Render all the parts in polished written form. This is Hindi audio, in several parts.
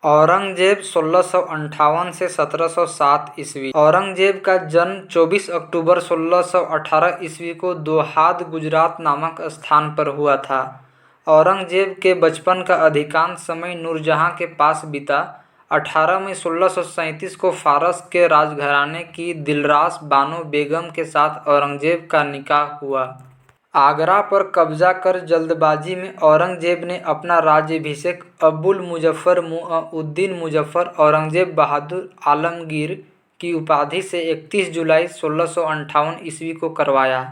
औरंगजेब 1658 से 1707 ईस्वी। औरंगजेब का जन्म 24 अक्टूबर 1618 ईस्वी को दोहाद गुजरात नामक स्थान पर हुआ था। औरंगजेब के बचपन का अधिकांश समय नूरजहां के पास बीता। 18 मई 1637 को फारस के राजघराने की दिलरास बानो बेगम के साथ औरंगजेब का निकाह हुआ। आगरा पर कब्जा कर जल्दबाजी में औरंगजेब ने अपना राज्याभिषेक अबुल मुजफ्फर मुइनुद्दीन मुजफ्फर औरंगजेब बहादुर आलमगीर की उपाधि से 31 जुलाई 1658 ईस्वी को करवाया।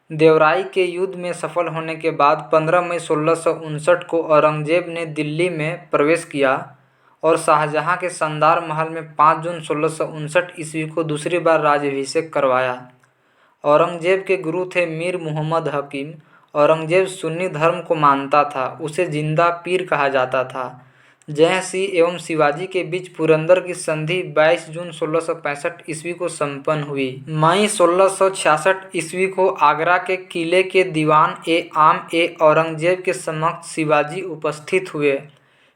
देवराई के युद्ध में सफल होने के बाद 15 मई 1659 को औरंगजेब ने दिल्ली में प्रवेश किया और शाहजहां के शानदार महल में 5 जून 1659 ईस्वी को दूसरी बार राज्याभिषेक करवाया। औरंगजेब के गुरु थे मीर मुहम्मद हकीम। औरंगजेब सुन्नी धर्म को मानता था, उसे जिंदा पीर कहा जाता था। जय सिंह एवं शिवाजी के बीच पुरंदर की संधि 22 जून 1665 ईस्वी को संपन्न हुई। मई 1666 ईस्वी को आगरा के किले के दीवान आम औरंगजेब के समक्ष शिवाजी उपस्थित हुए।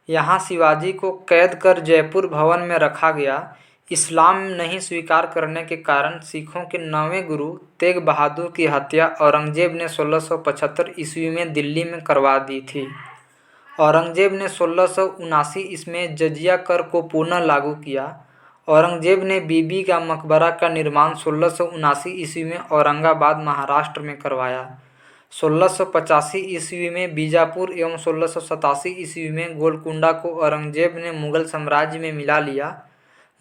यहाँ शिवाजी को कैद कर जयपुर भवन में रखा गया। इस्लाम नहीं स्वीकार करने के कारण सिखों के 9वें गुरु तेग बहादुर की हत्या औरंगजेब ने 1675 ईस्वी में दिल्ली में करवा दी थी। औरंगजेब ने 1679 ईस्वी में जजिया कर को पुनः लागू किया। औरंगजेब ने बीबी का मकबरा का निर्माण 1679 ईस्वी में औरंगाबाद महाराष्ट्र में करवाया। 1685 ईस्वी में बीजापुर एवं 1687 ईस्वी में गोलकुंडा को औरंगजेब ने मुगल साम्राज्य में मिला लिया।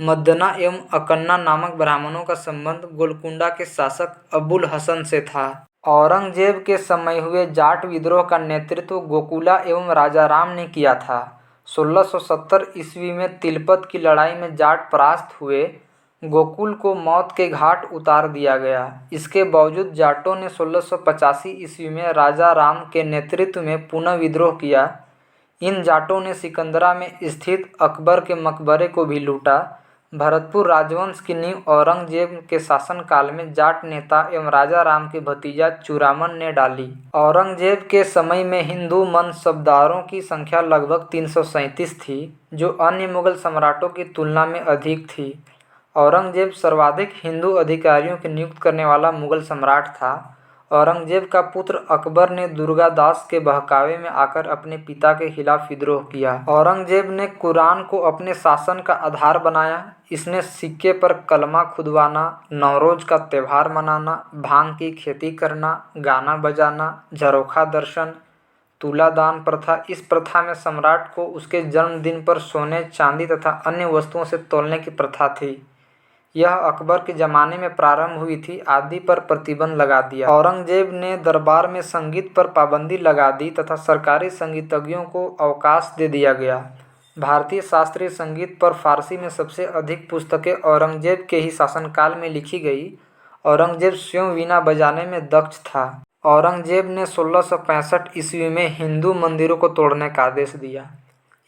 मद्दना एवं अकन्ना नामक ब्राह्मणों का संबंध गोलकुंडा के शासक अबुल हसन से था। औरंगजेब के समय हुए जाट विद्रोह का नेतृत्व गोकुला एवं राजाराम ने किया था। 1670 ईस्वी में तिलपत की लड़ाई में जाट परास्त हुए। गोकुल को मौत के घाट उतार दिया गया। इसके बावजूद जाटों ने 1685 ईस्वी में राजा राम के नेतृत्व में पुनः विद्रोह किया। इन जाटों ने सिकंदरा में स्थित अकबर के मकबरे को भी लूटा। भरतपुर राजवंश की नींव औरंगजेब के शासनकाल में जाट नेता एवं राजा राम के भतीजा चूड़ामन ने डाली। औरंगजेब के समय में हिंदू मनसबदारों की संख्या लगभग 337 थी, जो अन्य मुगल सम्राटों की तुलना में अधिक थी। औरंगजेब सर्वाधिक हिंदू अधिकारियों की नियुक्त करने वाला मुगल सम्राट था। औरंगजेब का पुत्र अकबर ने दुर्गादास के बहकावे में आकर अपने पिता के खिलाफ विद्रोह किया। औरंगजेब ने कुरान को अपने शासन का आधार बनाया। इसने सिक्के पर कलमा खुदवाना, नवरोज का त्यौहार मनाना, भांग की खेती करना, गाना बजाना, झरोखा दर्शन, तुलादान प्रथा। इस प्रथा में सम्राट को उसके जन्मदिन पर सोने, चांदी तथा अन्य वस्तुओं से तौलने की प्रथा थी। यह अकबर के ज़माने में प्रारंभ हुई थी, आदि पर प्रतिबंध लगा दिया। औरंगजेब ने दरबार में संगीत पर पाबंदी लगा दी तथा सरकारी संगीतज्ञों को अवकाश दे दिया गया। भारतीय शास्त्रीय संगीत पर फारसी में सबसे अधिक पुस्तकें औरंगजेब के ही शासनकाल में लिखी गई। औरंगजेब स्वयं वीणा बजाने में दक्ष था। औरंगजेब ने 1665 ईस्वी में हिंदू मंदिरों को तोड़ने का आदेश दिया।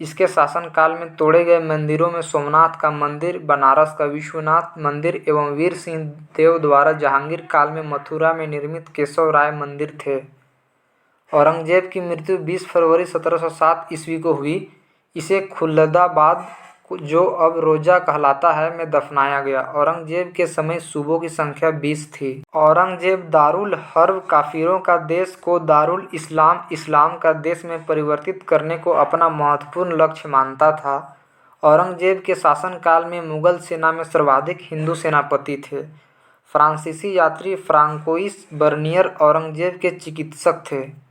इसके शासनकाल में तोड़े गए मंदिरों में सोमनाथ का मंदिर, बनारस का विश्वनाथ मंदिर एवं वीर सिंह देव द्वारा जहांगीर काल में मथुरा में निर्मित केशव राय मंदिर थे। औरंगजेब की मृत्यु 20 फरवरी 1707 ईस्वी को हुई। इसे खुल्दाबाद, जो अब रोजा कहलाता है, में दफनाया गया। औरंगजेब के समय सूबों की संख्या 20 थी। औरंगजेब दारुल हर्ब काफिरों का देश को दारुल इस्लाम, इस्लाम का देश में परिवर्तित करने को अपना महत्वपूर्ण लक्ष्य मानता था। औरंगजेब के शासनकाल में मुगल सेना में सर्वाधिक हिंदू सेनापति थे। फ्रांसीसी यात्री फ्रांकोइस बर्नियर औरंगजेब के चिकित्सक थे।